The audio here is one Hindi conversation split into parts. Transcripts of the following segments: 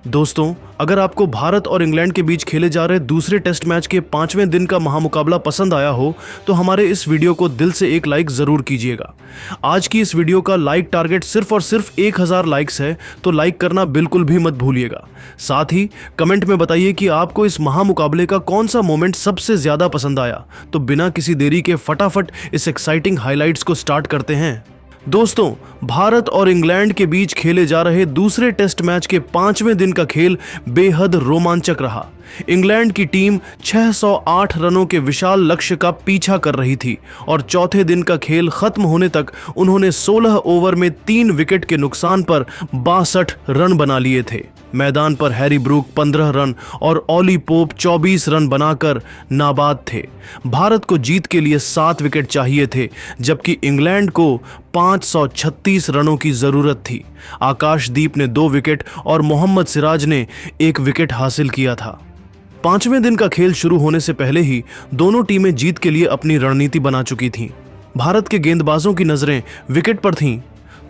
दोस्तों, अगर आपको भारत और इंग्लैंड के बीच खेले जा रहे दूसरे टेस्ट मैच के 5वें दिन का महामुकाबला पसंद आया हो तो हमारे इस वीडियो को दिल से एक लाइक जरूर कीजिएगा। आज की इस वीडियो का लाइक टारगेट सिर्फ और सिर्फ 1000 लाइक्स है, तो लाइक करना बिल्कुल भी मत भूलिएगा। साथ ही कमेंट में बताइए कि आपको इस महामुकाबले का कौन सा मोमेंट सबसे ज्यादा पसंद आया। तो बिना किसी देरी के फटाफट इस एक्साइटिंग हाइलाइट्स को स्टार्ट करते हैं। दोस्तों, भारत और इंग्लैंड के बीच खेले जा रहे दूसरे टेस्ट मैच के 5वें दिन का खेल बेहद रोमांचक रहा। इंग्लैंड की टीम 608 रनों के विशाल लक्ष्य का पीछा कर रही थी और चौथे दिन का खेल खत्म होने तक उन्होंने 16 ओवर में 3 विकेट के नुकसान पर 62 रन बना लिए थे। मैदान पर हैरी ब्रूक 15 रन और ऑली पोप 24 रन बनाकर नाबाद थे। भारत को जीत के लिए 7 विकेट चाहिए थे, जबकि इंग्लैंड को 536 रनों की जरूरत थी। आकाशदीप ने 2 विकेट और मोहम्मद सिराज ने 1 विकेट हासिल किया था। 5वें दिन का खेल शुरू होने से पहले ही दोनों टीमें जीत के लिए अपनी रणनीति बना चुकी थीं। भारत के गेंदबाजों की नजरें विकेट पर थीं,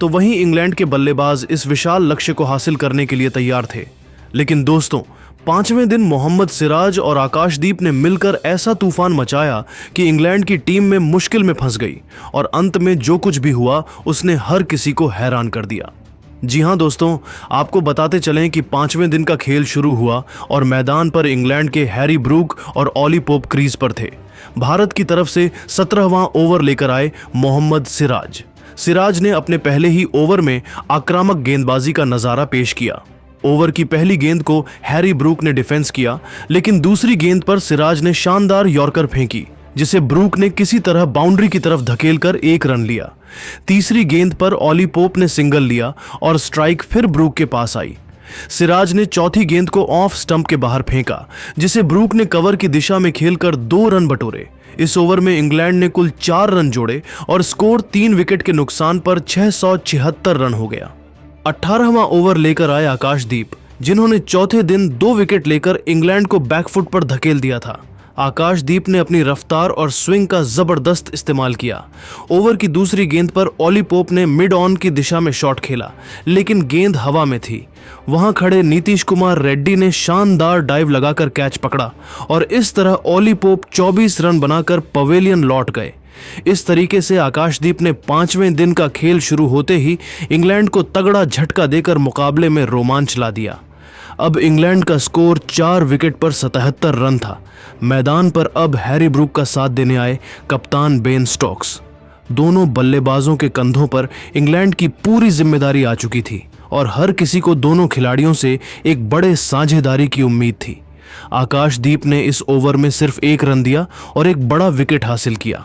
तो वहीं इंग्लैंड के बल्लेबाज इस विशाल लक्ष्य को हासिल करने के लिए तैयार थे। लेकिन दोस्तों, 5वें दिन मोहम्मद सिराज और आकाशदीप ने मिलकर ऐसा तूफान मचाया कि इंग्लैंड की टीम में मुश्किल में फंस गई और अंत में जो कुछ भी हुआ उसने हर किसी को हैरान कर दिया। जी हां दोस्तों, आपको बताते चलें कि 5वें दिन का खेल शुरू हुआ और मैदान पर इंग्लैंड के हैरी ब्रूक और ऑली पोप क्रीज पर थे। भारत की तरफ से 17वां ओवर लेकर आए मोहम्मद सिराज। सिराज ने अपने पहले ही ओवर में आक्रामक गेंदबाजी का नजारा पेश किया। ओवर की पहली गेंद को हैरी ब्रूक ने डिफेंस किया, लेकिन दूसरी गेंद पर सिराज ने शानदार यॉर्कर फेंकी, जिसे ब्रूक ने किसी तरह बाउंड्री की तरफ धकेलकर 1 रन लिया। तीसरी गेंद पर ऑली पोप ने सिंगल लिया और स्ट्राइक फिर ब्रूक के पास आई। सिराज ने चौथी गेंद को ऑफ स्टंप के बाहर फेंका, जिसे ब्रूक ने कवर की दिशा में खेलकर 2 रन बटोरे। इस ओवर में इंग्लैंड ने कुल 4 रन जोड़े और स्कोर 3 विकेट के नुकसान पर 676 रन हो गया। 18वां ओवर लेकर आए आकाशदीप, जिन्होंने चौथे दिन 2 विकेट लेकर इंग्लैंड को बैकफुट पर धकेल दिया था। आकाशदीप ने अपनी रफ्तार और स्विंग का जबरदस्त इस्तेमाल किया। ओवर की दूसरी गेंद पर ऑली पोप ने मिड ऑन की दिशा में शॉट खेला, लेकिन गेंद हवा में थी। वहां खड़े नीतीश कुमार रेड्डी ने शानदार डाइव लगाकर कैच पकड़ा और इस तरह ऑली पोप 24 रन बनाकर पवेलियन लौट गए। इस तरीके से आकाशदीप ने 5वें दिन का खेल शुरू होते ही इंग्लैंड को तगड़ा झटका देकर मुकाबले में रोमांच ला दिया। अब इंग्लैंड का स्कोर 4 विकेट पर 77 रन था। मैदान पर अब हैरी ब्रूक का साथ देने आए कप्तान बेन स्टोक्स। दोनों बल्लेबाजों के कंधों पर इंग्लैंड की पूरी जिम्मेदारी आ चुकी थी और हर किसी को दोनों खिलाड़ियों से एक बड़े साझेदारी की उम्मीद थी। आकाशदीप ने इस ओवर में सिर्फ 1 रन दिया और एक बड़ा विकेट हासिल किया।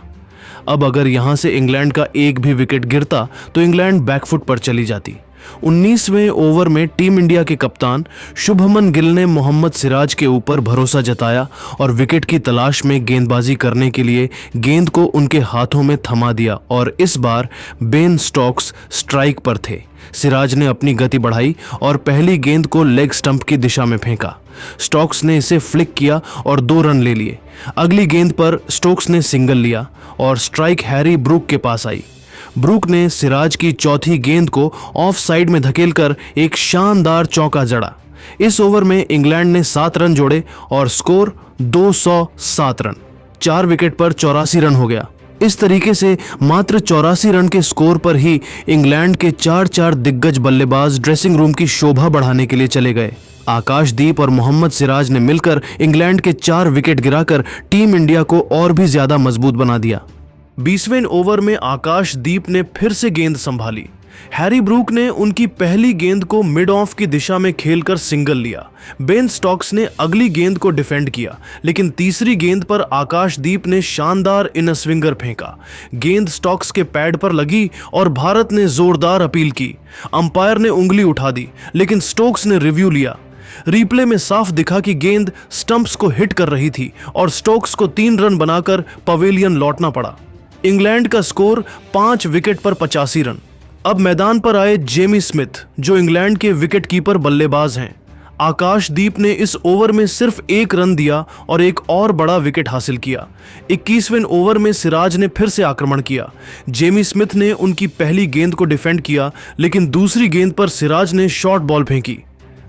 अब अगर यहां से इंग्लैंड का एक भी विकेट गिरता तो इंग्लैंड बैकफुट पर चली जाती। 19वें ओवर में टीम इंडिया के कप्तान शुभमन गिल ने मोहम्मद सिराज के ऊपर भरोसा जताया और विकेट की तलाश में गेंदबाजी करने के लिए गेंद को उनके हाथों में थमा दिया और इस बार बेन स्टोक्स स्ट्राइक पर थे। सिराज ने अपनी गति बढ़ाई और पहली गेंद को लेग स्टंप की दिशा में फेंका। स्टोक्स ने इसे फ्लिक किया और 2 रन ले लिए। अगली गेंद पर स्टोक्स ने सिंगल लिया और स्ट्राइक हैरी ब्रूक के पास आई। ब्रूक ने सिराज की चौथी गेंद को ऑफ साइड में धकेलकर एक शानदार चौका जड़ा। इस ओवर में इंग्लैंड ने 7 रन जोड़े और स्कोर 207 रन। 4 विकेट पर 84 रन हो गया। इस तरीके से मात्र 84 रन के स्कोर पर ही इंग्लैंड के 4 दिग्गज बल्लेबाज ड्रेसिंग रूम की शोभा बढ़ाने के लिए चले गए। आकाशदीप और मोहम्मद सिराज ने मिलकर इंग्लैंड के 4 विकेट गिराकर टीम इंडिया को और भी ज्यादा मजबूत बना दिया। 20वें ओवर में आकाशदीप ने फिर से गेंद संभाली। हैरी ब्रूक ने उनकी पहली गेंद को मिड ऑफ की दिशा में खेलकर सिंगल लिया। बेन स्टोक्स ने अगली गेंद को डिफेंड किया, लेकिन तीसरी गेंद पर आकाशदीप ने शानदार इन स्विंगर फेंका। गेंद स्टोक्स के पैड पर लगी और भारत ने जोरदार अपील की। अंपायर ने उंगली उठा दी, लेकिन स्टोक्स ने रिव्यू लिया। रिप्ले में साफ दिखा कि गेंद स्टंप्स को हिट कर रही थी और स्टोक्स को 3 रन बनाकर पवेलियन लौटना पड़ा। इंग्लैंड का स्कोर 5 विकेट पर 85 रन। अब मैदान पर आए जेमी स्मिथ, जो इंग्लैंड के विकेट कीपर बल्लेबाज हैं। आकाशदीप ने इस ओवर में सिर्फ 1 रन दिया और एक और बड़ा विकेट हासिल किया। 21वें ओवर में सिराज ने फिर से आक्रमण किया। जेमी स्मिथ ने उनकी पहली गेंद को डिफेंड किया, लेकिन दूसरी गेंद पर सिराज ने शॉर्ट बॉल फेंकी।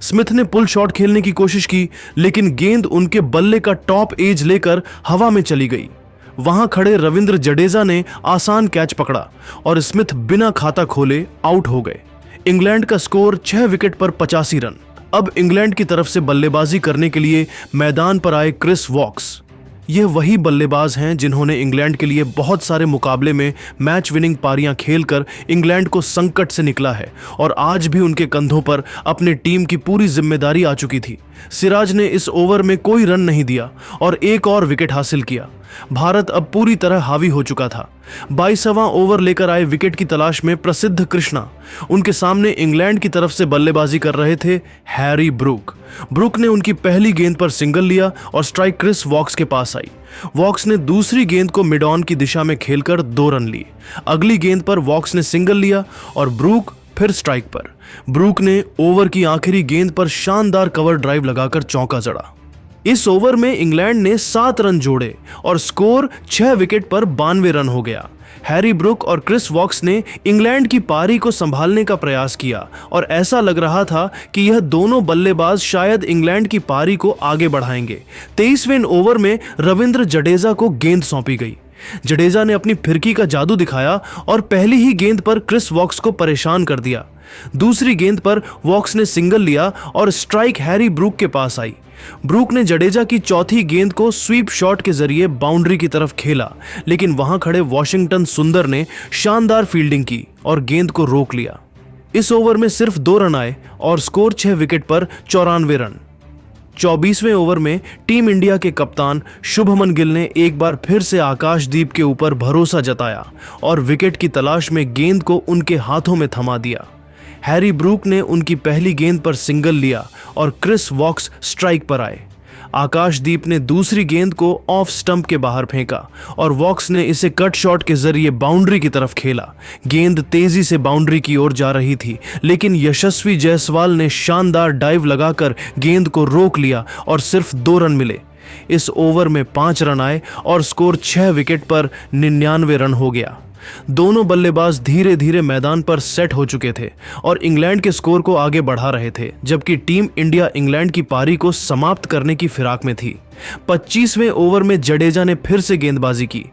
स्मिथ ने पुल शॉट खेलने की कोशिश की, लेकिन गेंद उनके बल्ले का टॉप एज लेकर हवा में चली गई। वहां खड़े रविंद्र जडेजा ने आसान कैच पकड़ा और स्मिथ बिना खाता खोले आउट हो गए। इंग्लैंड का स्कोर 6 विकेट पर 85 रन। अब इंग्लैंड की तरफ से बल्लेबाजी करने के लिए मैदान पर आए क्रिस वॉक्स। यह वही बल्लेबाज हैं जिन्होंने इंग्लैंड के लिए बहुत सारे मुकाबले में मैच विनिंग पारियां खेलकर इंग्लैंड को संकट से निकला है और आज भी उनके कंधों पर अपनी टीम की पूरी जिम्मेदारी आ चुकी थी। सिराज ने इस ओवर में कोई रन नहीं दिया और एक और विकेट हासिल किया। भारत अब पूरी तरह हावी हो चुका था। 22वां ओवर लेकर आए विकेट की तलाश में प्रसिद्ध कृष्णा। उनके सामने इंग्लैंड की तरफ से बल्लेबाजी कर रहे थे हैरी ब्रूक। ब्रूक ने उनकी पहली गेंद पर सिंगल लिया और स्ट्राइक क्रिस वॉक्स के पास आई। वॉक्स ने दूसरी गेंद को मिड ऑन की दिशा में खेलकर 2 रन लिए। अगली गेंद पर वॉक्स ने सिंगल लिया और ब्रूक फिर स्ट्राइक पर। ब्रूक ने ओवर की आखिरी गेंद पर शानदार कवर ड्राइव लगाकर चौका जड़ा। इस ओवर में इंग्लैंड ने 7 रन जोड़े और स्कोर 6 विकेट पर 92 रन हो गया। हैरी ब्रूक और क्रिस वॉक्स ने इंग्लैंड की पारी को संभालने का प्रयास किया और ऐसा लग रहा था कि यह दोनों बल्लेबाज शायद इंग्लैंड की पारी को आगे बढ़ाएंगे। 23वें ओवर में रविंद्र जडेजा को गेंद सौंपी गई। जडेजा ने अपनी फिरकी का जादू दिखाया और पहली ही गेंद पर क्रिस वॉक्स को परेशान कर दिया। दूसरी गेंद पर वॉक्स ने सिंगल लिया और स्ट्राइक हैरी ब्रूक के पास आई। ब्रूक ने जडेजा की चौथी गेंद को स्वीप शॉट के जरिए बाउंड्री की तरफ खेला, लेकिन वहां खड़े वॉशिंगटन सुंदर ने शानदार फील्डिंग की और गेंद को रोक लिया। इस ओवर में सिर्फ 2 रन आए और स्कोर 6 विकेट पर 94 रन। 24वें ओवर में टीम इंडिया के कप्तान शुभमन गिल ने एक बार फिर से आकाशदीप के ऊपर भरोसा जताया और विकेट की तलाश में गेंद को उनके हाथों में थमा दिया। हैरी ब्रूक ने उनकी पहली गेंद पर सिंगल लिया और क्रिस वॉक्स स्ट्राइक पर आए। आकाशदीप ने दूसरी गेंद को ऑफ स्टंप के बाहर फेंका और वॉक्स ने इसे कट शॉट के जरिए बाउंड्री की तरफ खेला। गेंद तेजी से बाउंड्री की ओर जा रही थी, लेकिन यशस्वी जायसवाल ने शानदार डाइव लगाकर गेंद को रोक लिया और सिर्फ 2 रन मिले। इस ओवर में 5 रन आए और स्कोर 6 विकेट पर 99 रन हो गया। दोनों बल्लेबाज धीरे धीरे मैदान पर सेट हो चुके थे और इंग्लैंड के स्कोर को आगे बढ़ा रहे थे, जबकि टीम इंडिया इंग्लैंड की पारी को समाप्त करने की फिराक में थी। 25वें ओवर में जडेजा ने फिर से गेंदबाजी की।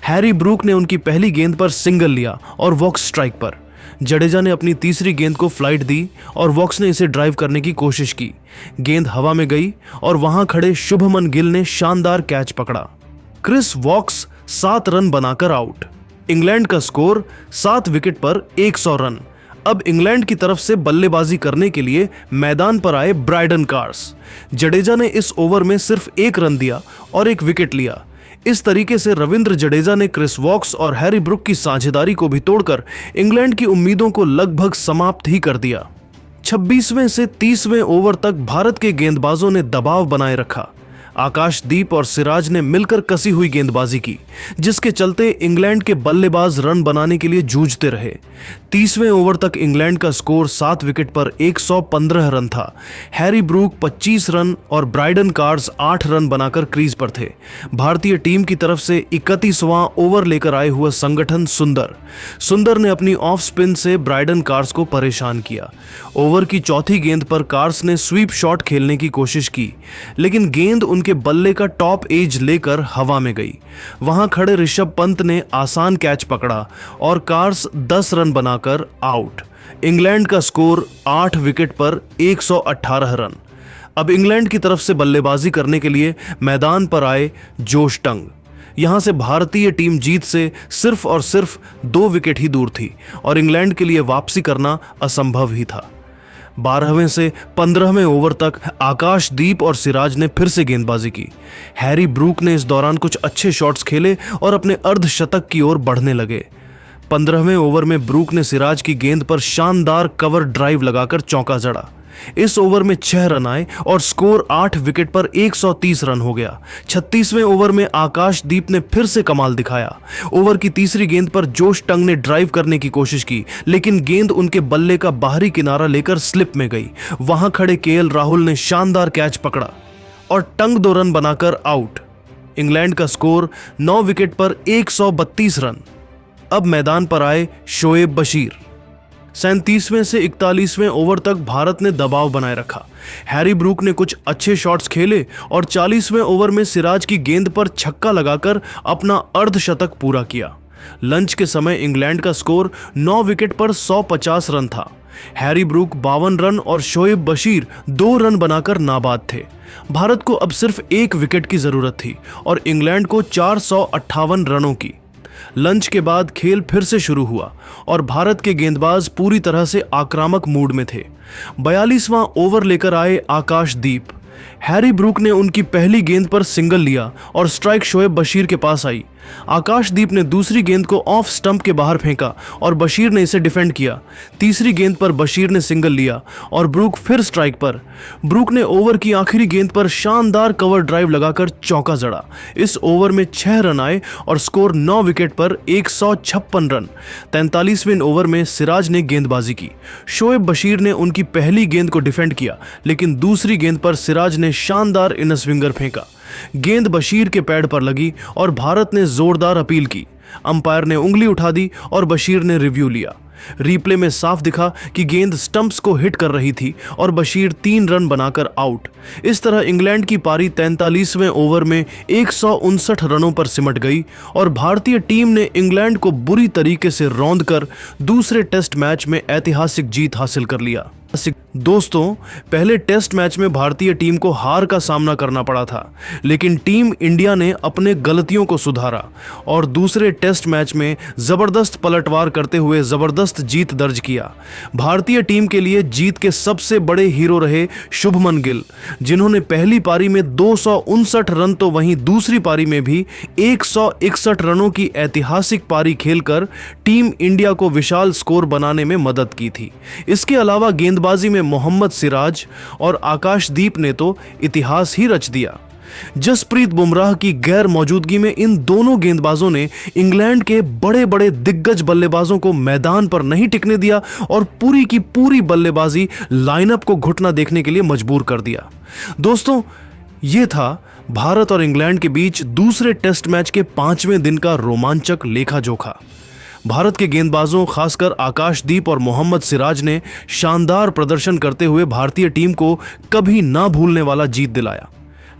हैरी ब्रूक ने उनकी पहली गेंद पर सिंगल लिया और वॉक्स स्ट्राइक पर। जडेजा ने अपनी तीसरी गेंद को फ्लाइट दी और वॉक्स ने इसे ड्राइव करने की कोशिश की। गेंद हवा में गई और वहां खड़े शुभमन गिल ने शानदार कैच पकड़ा। क्रिस वॉक्स 7 रन बनाकर आउट। इंग्लैंड का स्कोर 7 विकेट पर 100 रन। अब इंग्लैंड की तरफ से बल्लेबाजी करने के लिए मैदान पर आए ब्राइडन कार्स। जडेजा ने इस ओवर में सिर्फ 1 रन दिया और 1 विकेट लिया। इस तरीके से रविंद्र जडेजा ने क्रिस वॉक्स और हैरी ब्रूक की साझेदारी को भी तोड़कर इंग्लैंड की उम्मीदों को लगभग समाप्त ही कर दिया। 26वें से 30वें ओवर तक भारत के गेंदबाजों ने दबाव बनाए रखा। आकाशदीप और सिराज ने मिलकर कसी हुई गेंदबाजी की, जिसके चलते इंग्लैंड के बल्लेबाज रन बनाने के लिए जूझते रहे। 30वें ओवर तक इंग्लैंड का स्कोर 7 विकेट पर 115 रन था। हैरी ब्रूक 25 रन और ब्राइडन कार्स 8 रन बनाकर क्रीज पर थे। भारतीय टीम की तरफ से 31वां ओवर लेकर आए हुए संगठन सुंदर ने अपनी ऑफ स्पिन से ब्राइडन कार्स को परेशान किया। ओवर की चौथी गेंद पर कार्स ने स्वीप शॉट खेलने की कोशिश की, लेकिन गेंद उनके बल्ले का टॉप एज लेकर हवा में गई। वहां खड़े ऋषभ पंत ने आसान कैच पकड़ा और कार्स 10 रन बनाकर आउट। इंग्लैंड का स्कोर 8 विकेट पर 118 रन। अब इंग्लैंड की तरफ से बल्लेबाजी करने के लिए मैदान पर आए जोश टंग। यहां से भारतीय टीम जीत से सिर्फ और सिर्फ 2 विकेट ही दूर थी और इंग्लैंड के लिए वापसी करना असंभव ही था। 12वें से 15वें ओवर तक आकाशदीप और सिराज ने फिर से गेंदबाजी की। हैरी ब्रूक ने इस दौरान कुछ अच्छे शॉट्स खेले और अपने अर्धशतक की ओर बढ़ने लगे। 15वें ओवर में ब्रूक ने सिराज की गेंद पर शानदार कवर ड्राइव लगाकर चौका जड़ा। इस ओवर में 6 रन आए और स्कोर 8 विकेट पर 130 रन हो गया। 36वें ओवर में आकाशदीप ने फिर से कमाल दिखाया। ओवर की तीसरी गेंद पर जोश टंग ने ड्राइव करने की कोशिश की, लेकिन गेंद उनके बल्ले का बाहरी किनारा लेकर स्लिप में गई। वहां खड़े केएल राहुल ने शानदार कैच पकड़ा और टंग 2 रन बनाकर आउट। इंग्लैंड का स्कोर 9 विकेट पर 132 रन। अब मैदान पर आए शोएब बशीर। 37वें से 41वें ओवर तक भारत ने दबाव बनाए रखा। हैरी ब्रूक ने कुछ अच्छे शॉट्स खेले और 40वें ओवर में सिराज की गेंद पर छक्का लगाकर अपना अर्धशतक पूरा किया। लंच के समय इंग्लैंड का स्कोर 9 विकेट पर 150 रन था। हैरी ब्रूक 52 रन और शोएब बशीर 2 रन बनाकर नाबाद थे। भारत को अब सिर्फ 1 विकेट की जरूरत थी और इंग्लैंड को 458 रनों की। लंच के बाद खेल फिर से शुरू हुआ और भारत के गेंदबाज पूरी तरह से आक्रामक मूड में थे। 42वां ओवर लेकर आए आकाशदीप। हैरी ब्रूक ने उनकी पहली गेंद पर सिंगल लिया और स्ट्राइक शोएब बशीर के पास आई। आकाशदीप ने दूसरी गेंद को ऑफ स्टंप के बाहर फेंका और बशीर ने इसे डिफेंड किया। तीसरी गेंद पर बशीर ने सिंगल लिया और ब्रूक फिर स्ट्राइक पर। ब्रूक ने ओवर की आखिरी गेंद पर शानदार कवर ड्राइव लगाकर चौका जड़ा। इस ओवर में 6 रन आए और स्कोर 9 विकेट पर 156 रन। 43वें ओवर में सिराज ने गेंदबाजी की। शोएब बशीर ने उनकी पहली गेंद को डिफेंड किया, लेकिन दूसरी गेंद पर सिराज ने शानदार इन स्विंगर फेंका। गेंद बशीर के पैड पर लगी और भारत ने जोरदार अपील की। अंपायर ने उंगली उठा दी और बशीर ने रिव्यू लिया। रिप्ले में साफ दिखा कि गेंद स्टंप्स को हिट कर रही थी और बशीर 3 रन बनाकर आउट। इस तरह इंग्लैंड की पारी 43वें ओवर में 159 रनों पर सिमट गई और भारतीय टीम ने इंग्लैंड को बुरी तरीके से रौंदकर दूसरे टेस्ट मैच में ऐतिहासिक जीत हासिल कर लिया। दोस्तों, पहले टेस्ट मैच में भारतीय टीम को हार का सामना करना पड़ा था, लेकिन टीम इंडिया ने अपने गलतियों को सुधारा और दूसरे टेस्ट मैच में जबरदस्त पलटवार करते हुए जबरदस्त जीत दर्ज किया। भारतीय टीम के लिए जीत के सबसे बड़े हीरो रहे शुभमन गिल, जिन्होंने पहली पारी में 259 रन तो वहीं दूसरी पारी में भी 161 रनों की ऐतिहासिक पारी खेलकर टीम इंडिया को विशाल स्कोर बनाने में मदद की थी। इसके अलावा गेंदबाजी में मोहम्मद सिराज और आकाशदीप ने तो इतिहास ही रच दिया। जसप्रीत बुमराह की गैर मौजूदगी में इन दोनों गेंदबाजों ने इंग्लैंड के बड़े बड़े दिग्गज बल्लेबाजों को मैदान पर नहीं टिकने दिया और पूरी की पूरी बल्लेबाजी लाइनअप को घुटना देखने के लिए मजबूर कर दिया। दोस्तों, यह था भारत और इंग्लैंड के बीच दूसरे टेस्ट मैच के 5वें दिन का रोमांचक लेखा जोखा। भारत के गेंदबाजों, खासकर आकाशदीप और मोहम्मद सिराज ने शानदार प्रदर्शन करते हुए भारतीय टीम को कभी ना भूलने वाला जीत दिलाया।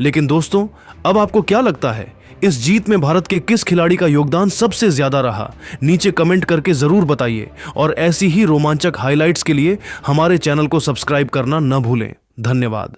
लेकिन दोस्तों, अब आपको क्या लगता है, इस जीत में भारत के किस खिलाड़ी का योगदान सबसे ज्यादा रहा? नीचे कमेंट करके जरूर बताइए और ऐसी ही रोमांचक हाइलाइट्स के लिए हमारे चैनल को सब्सक्राइब करना न भूलें। धन्यवाद।